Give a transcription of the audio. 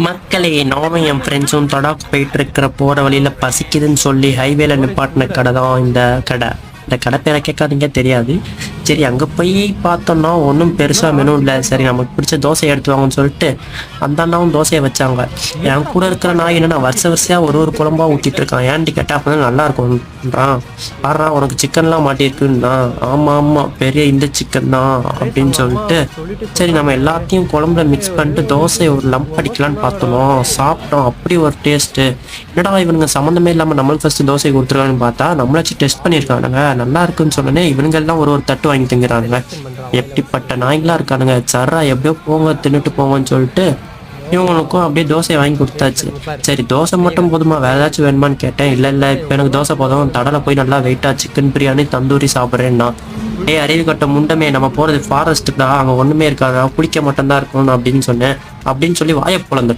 மக்களே, நானும் என் ஃப்ரெண்ட்ஸும் தடாக் போயிட்டு இருக்கிற போற வழியில பசிக்குதுன்னு சொல்லி ஹைவேல நிப்பாட்டின கடை தான் இந்த கடை. இந்த கடை பேரை கேட்காதீங்க, தெரியாது. சரி, அங்கே போய் பார்த்தோம்னா ஒன்றும் பெருசாக மெனு இல்லை. சரி, நமக்கு பிடிச்ச தோசை எடுத்து வாங்கன்னு சொல்லிட்டு அந்த அண்ணாவும் தோசையை வச்சாங்க. என் கூட இருக்கிற நாய் என்னன்னா வருஷம் ஒரு குழம்பா ஊற்றிட்டு இருக்கான். ஏன்ட்டு கேட்டால் அப்போ தான் நல்லா இருக்கும்ன்றான். பாடுறா, உனக்கு சிக்கன்லாம் மாட்டியிருக்குன்னா, ஆமாம் ஆமாம் பெரிய இந்த சிக்கன் தான் அப்படின்னு சொல்லிட்டு சரி நம்ம எல்லாத்தையும் குழம்புல மிக்ஸ் பண்ணிட்டு தோசை ஒரு லம்ப் அடிக்கலான்னு பார்த்தோம். சாப்பிட்டோம், அப்படி ஒரு டேஸ்ட்டு. என்னடா இவனுங்க சம்மந்தமே இல்லாமல் நம்மளுக்கு ஃபஸ்ட்டு தோசை கொடுத்துருக்கான்னு பார்த்தா நம்மளாச்சும் டெஸ்ட் பண்ணியிருக்கானுங்க. நல்லா இருக்குன்னு சொன்னோன்னே இவனுங்க எல்லாம் ஒரு தட்டு வாங்கி திங்கிறானுங்க. எப்படிப்பட்ட நாய்களா இருக்கானுங்க. சர்ரா எப்படியோ போங்க, தின்னுட்டு போங்கன்னு சொல்லிட்டு இவங்களுக்கும் அப்படியே தோசையை வாங்கி கொடுத்தாச்சு. சரி, தோசை மட்டும் போதுமா, வேற ஏதாச்சும் வேணுமான்னு கேட்டேன். இல்லை இப்போ எனக்கு தோசை போதும், தடலை போய் நல்லா வெயிட்டாக சிக்கன் பிரியாணி தந்தூரி சாப்பிட்றேன்னா. அறிவு கட்ட முண்டமே, நம்ம போகிறது ஃபாரஸ்ட்டுக்கு தான், அங்கே ஒன்றுமே இருக்காதா, குளிக்க மட்டும்தான் இருக்கணும் அப்படின்னு சொன்னேன். அப்படின்னு சொல்லி வாயை பொழந்துட்டேன்.